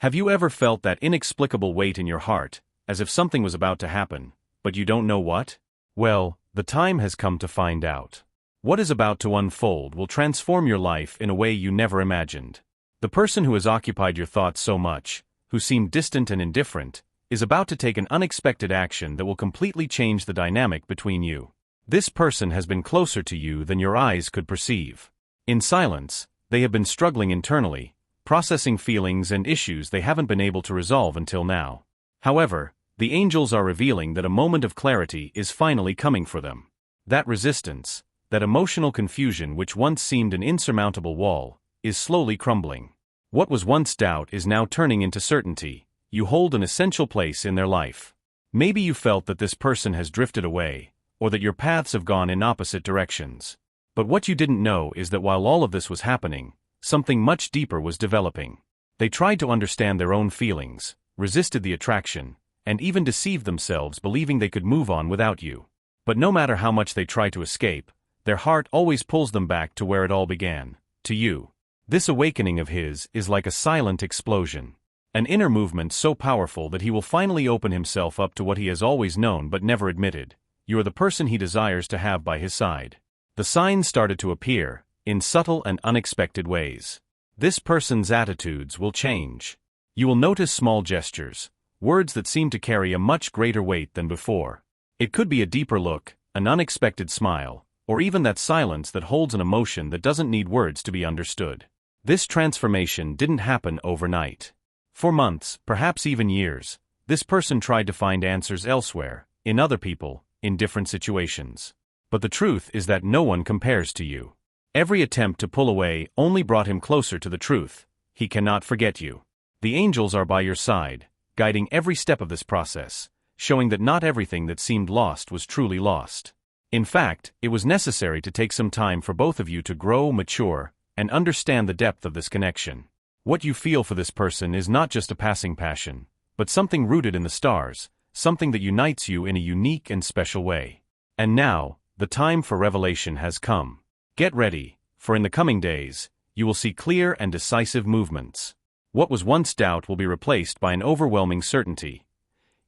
Have you ever felt that inexplicable weight in your heart, as if something was about to happen, but you don't know what? Well, the time has come to find out. What is about to unfold will transform your life in a way you never imagined. The person who has occupied your thoughts so much, who seemed distant and indifferent, is about to take an unexpected action that will completely change the dynamic between you. This person has been closer to you than your eyes could perceive. In silence, they have been struggling internally, processing feelings and issues they haven't been able to resolve until now. However, the angels are revealing that a moment of clarity is finally coming for them. That resistance, that emotional confusion which once seemed an insurmountable wall, is slowly crumbling. What was once doubt is now turning into certainty. You hold an essential place in their life. Maybe you felt that this person has drifted away, or that your paths have gone in opposite directions. But what you didn't know is that while all of this was happening, something much deeper was developing. They tried to understand their own feelings, resisted the attraction, and even deceived themselves believing they could move on without you. But no matter how much they try to escape, their heart always pulls them back to where it all began, to you. This awakening of his is like a silent explosion. An inner movement so powerful that he will finally open himself up to what he has always known but never admitted. You are the person he desires to have by his side. The signs started to appear, in subtle and unexpected ways. This person's attitudes will change. You will notice small gestures, words that seem to carry a much greater weight than before. It could be a deeper look, an unexpected smile, or even that silence that holds an emotion that doesn't need words to be understood. This transformation didn't happen overnight. For months, perhaps even years, this person tried to find answers elsewhere, in other people, in different situations. But the truth is that no one compares to you. Every attempt to pull away only brought him closer to the truth. He cannot forget you. The angels are by your side, guiding every step of this process, showing that not everything that seemed lost was truly lost. In fact, it was necessary to take some time for both of you to grow, mature, and understand the depth of this connection. What you feel for this person is not just a passing passion, but something rooted in the stars, something that unites you in a unique and special way. And now, the time for revelation has come. Get ready, for in the coming days, you will see clear and decisive movements. What was once doubt will be replaced by an overwhelming certainty.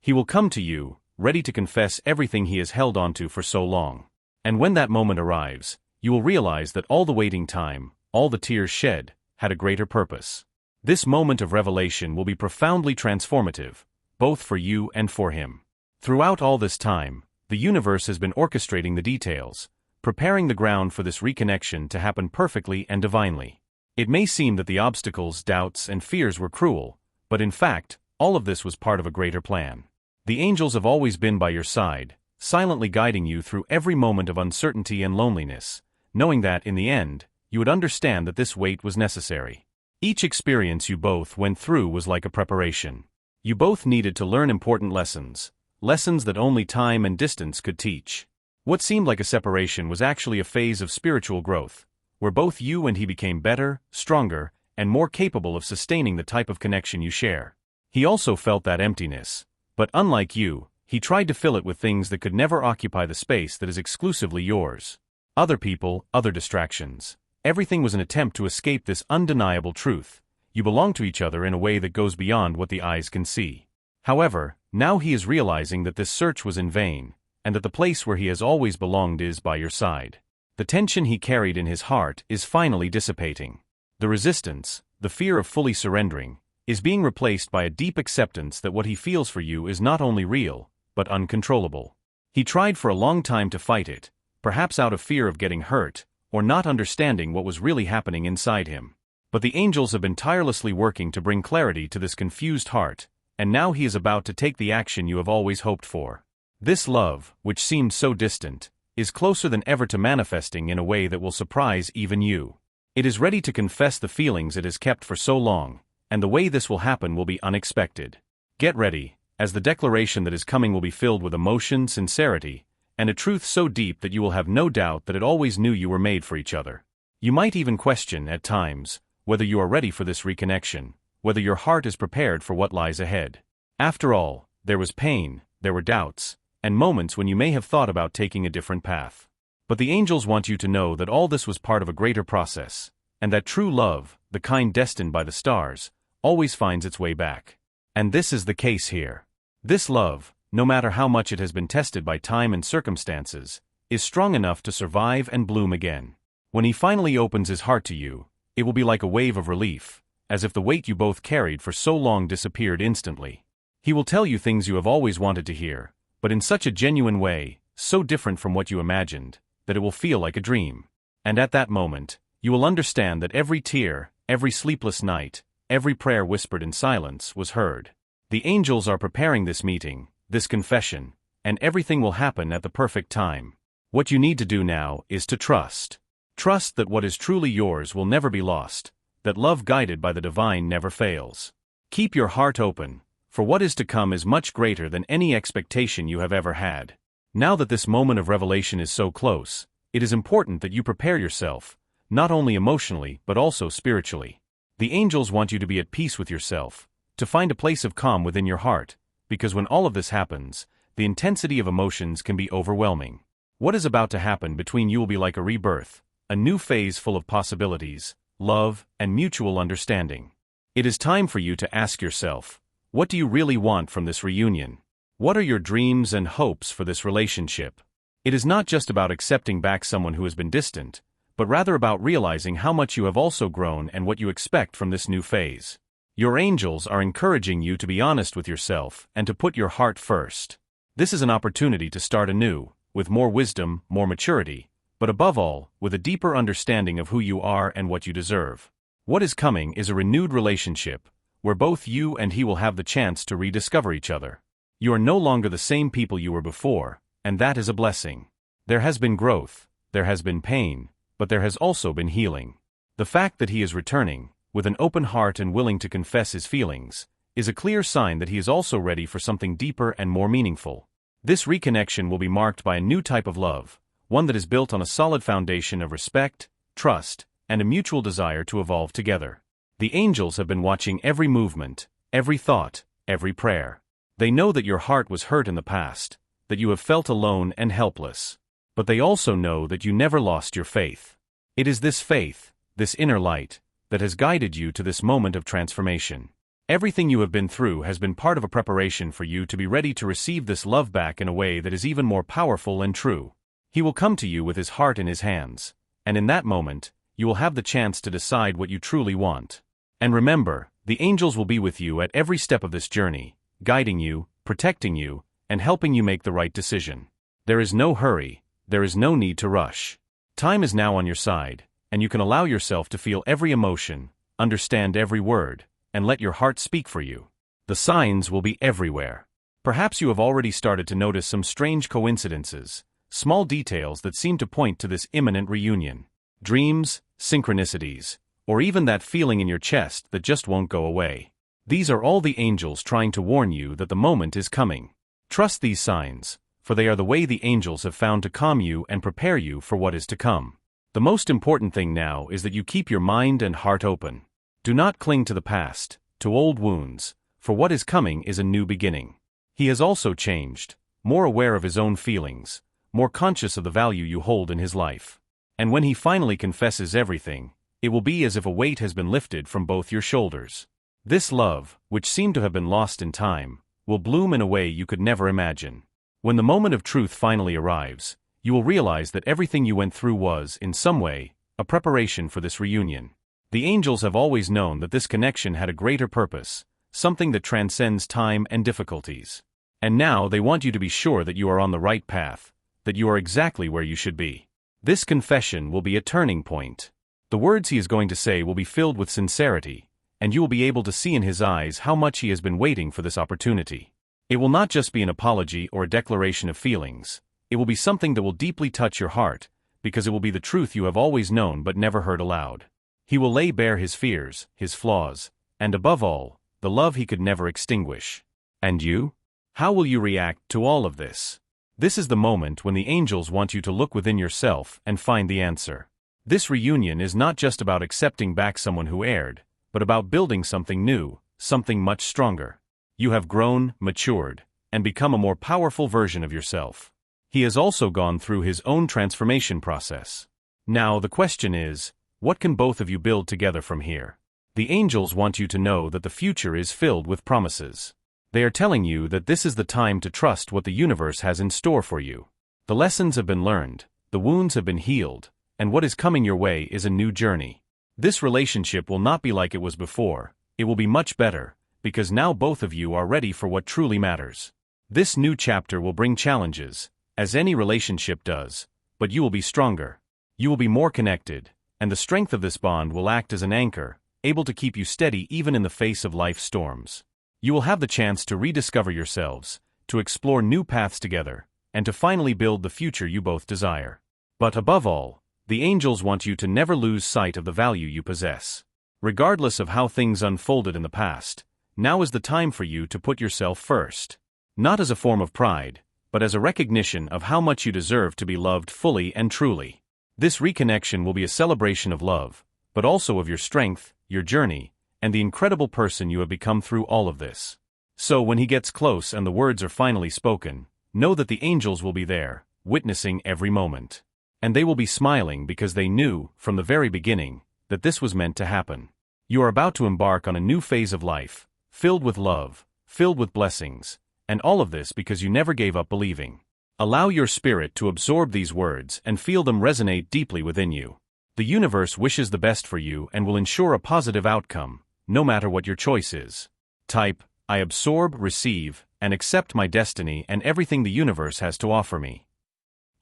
He will come to you, ready to confess everything he has held onto for so long. And when that moment arrives, you will realize that all the waiting time, all the tears shed, had a greater purpose. This moment of revelation will be profoundly transformative, both for you and for him. Throughout all this time, the universe has been orchestrating the details, preparing the ground for this reconnection to happen perfectly and divinely. It may seem that the obstacles, doubts, and fears were cruel, but in fact, all of this was part of a greater plan. The angels have always been by your side, silently guiding you through every moment of uncertainty and loneliness, knowing that, in the end, you would understand that this wait was necessary. Each experience you both went through was like a preparation. You both needed to learn important lessons, lessons that only time and distance could teach. What seemed like a separation was actually a phase of spiritual growth, where both you and he became better, stronger, and more capable of sustaining the type of connection you share. He also felt that emptiness, but unlike you, he tried to fill it with things that could never occupy the space that is exclusively yours. Other people, other distractions. Everything was an attempt to escape this undeniable truth. You belong to each other in a way that goes beyond what the eyes can see. However, now he is realizing that this search was in vain, and that the place where he has always belonged is by your side. The tension he carried in his heart is finally dissipating. The resistance, the fear of fully surrendering, is being replaced by a deep acceptance that what he feels for you is not only real, but uncontrollable. He tried for a long time to fight it, perhaps out of fear of getting hurt, or not understanding what was really happening inside him. But the angels have been tirelessly working to bring clarity to this confused heart, and now he is about to take the action you have always hoped for. This love, which seemed so distant, is closer than ever to manifesting in a way that will surprise even you. It is ready to confess the feelings it has kept for so long, and the way this will happen will be unexpected. Get ready, as the declaration that is coming will be filled with emotion, sincerity, and a truth so deep that you will have no doubt that it always knew you were made for each other. You might even question, at times, whether you are ready for this reconnection, whether your heart is prepared for what lies ahead. After all, there was pain, there were doubts, and moments when you may have thought about taking a different path. But the angels want you to know that all this was part of a greater process, and that true love, the kind destined by the stars, always finds its way back. And this is the case here. This love, no matter how much it has been tested by time and circumstances, is strong enough to survive and bloom again. When he finally opens his heart to you, it will be like a wave of relief, as if the weight you both carried for so long disappeared instantly. He will tell you things you have always wanted to hear, but in such a genuine way, so different from what you imagined, that it will feel like a dream. And at that moment, you will understand that every tear, every sleepless night, every prayer whispered in silence was heard. The angels are preparing this meeting, this confession, and everything will happen at the perfect time. What you need to do now is to trust. Trust that what is truly yours will never be lost, that love guided by the divine never fails. Keep your heart open, for what is to come is much greater than any expectation you have ever had. Now that this moment of revelation is so close, it is important that you prepare yourself, not only emotionally but also spiritually. The angels want you to be at peace with yourself, to find a place of calm within your heart, because when all of this happens, the intensity of emotions can be overwhelming. What is about to happen between you will be like a rebirth, a new phase full of possibilities, love, and mutual understanding. It is time for you to ask yourself, what do you really want from this reunion? What are your dreams and hopes for this relationship? It is not just about accepting back someone who has been distant, but rather about realizing how much you have also grown and what you expect from this new phase. Your angels are encouraging you to be honest with yourself and to put your heart first. This is an opportunity to start anew, with more wisdom, more maturity, but above all, with a deeper understanding of who you are and what you deserve. What is coming is a renewed relationship, where both you and he will have the chance to rediscover each other. You are no longer the same people you were before, and that is a blessing. There has been growth, there has been pain, but there has also been healing. The fact that he is returning, with an open heart and willing to confess his feelings, is a clear sign that he is also ready for something deeper and more meaningful. This reconnection will be marked by a new type of love, one that is built on a solid foundation of respect, trust, and a mutual desire to evolve together. The angels have been watching every movement, every thought, every prayer. They know that your heart was hurt in the past, that you have felt alone and helpless. But they also know that you never lost your faith. It is this faith, this inner light, that has guided you to this moment of transformation. Everything you have been through has been part of a preparation for you to be ready to receive this love back in a way that is even more powerful and true. He will come to you with his heart in his hands, and in that moment, you will have the chance to decide what you truly want. And remember, the angels will be with you at every step of this journey, guiding you, protecting you, and helping you make the right decision. There is no hurry, there is no need to rush. Time is now on your side, and you can allow yourself to feel every emotion, understand every word, and let your heart speak for you. The signs will be everywhere. Perhaps you have already started to notice some strange coincidences, small details that seem to point to this imminent reunion. Dreams, synchronicities, or even that feeling in your chest that just won't go away. These are all the angels trying to warn you that the moment is coming. Trust these signs, for they are the way the angels have found to calm you and prepare you for what is to come. The most important thing now is that you keep your mind and heart open. Do not cling to the past, to old wounds, for what is coming is a new beginning. He has also changed, more aware of his own feelings, more conscious of the value you hold in his life. And when he finally confesses everything, it will be as if a weight has been lifted from both your shoulders. This love, which seemed to have been lost in time, will bloom in a way you could never imagine. When the moment of truth finally arrives, you will realize that everything you went through was, in some way, a preparation for this reunion. The angels have always known that this connection had a greater purpose, something that transcends time and difficulties. And now they want you to be sure that you are on the right path, that you are exactly where you should be. This confession will be a turning point. The words he is going to say will be filled with sincerity, and you will be able to see in his eyes how much he has been waiting for this opportunity. It will not just be an apology or a declaration of feelings. It will be something that will deeply touch your heart, because it will be the truth you have always known but never heard aloud. He will lay bare his fears, his flaws, and above all, the love he could never extinguish. And you? How will you react to all of this? This is the moment when the angels want you to look within yourself and find the answer. This reunion is not just about accepting back someone who erred, but about building something new, something much stronger. You have grown, matured, and become a more powerful version of yourself. He has also gone through his own transformation process. Now the question is, what can both of you build together from here? The angels want you to know that the future is filled with promises. They are telling you that this is the time to trust what the universe has in store for you. The lessons have been learned, the wounds have been healed, and what is coming your way is a new journey. This relationship will not be like it was before, it will be much better, because now both of you are ready for what truly matters. This new chapter will bring challenges, as any relationship does, but you will be stronger. You will be more connected, and the strength of this bond will act as an anchor, able to keep you steady even in the face of life's storms. You will have the chance to rediscover yourselves, to explore new paths together, and to finally build the future you both desire. But above all, the angels want you to never lose sight of the value you possess. Regardless of how things unfolded in the past, now is the time for you to put yourself first. Not as a form of pride, but as a recognition of how much you deserve to be loved fully and truly. This reconnection will be a celebration of love, but also of your strength, your journey, and the incredible person you have become through all of this. So when he gets close and the words are finally spoken, know that the angels will be there, witnessing every moment. And they will be smiling because they knew, from the very beginning, that this was meant to happen. You are about to embark on a new phase of life, filled with love, filled with blessings, and all of this because you never gave up believing. Allow your spirit to absorb these words and feel them resonate deeply within you. The universe wishes the best for you and will ensure a positive outcome, no matter what your choice is. Type, I absorb, receive, and accept my destiny and everything the universe has to offer me.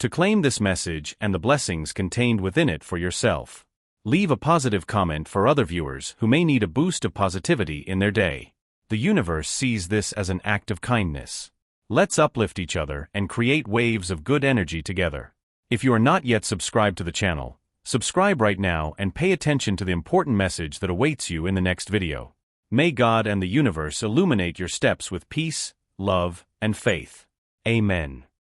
To claim this message and the blessings contained within it for yourself. Leave a positive comment for other viewers who may need a boost of positivity in their day. The universe sees this as an act of kindness. Let's uplift each other and create waves of good energy together. If you are not yet subscribed to the channel, subscribe right now and pay attention to the important message that awaits you in the next video. May God and the universe illuminate your steps with peace, love, and faith. Amen.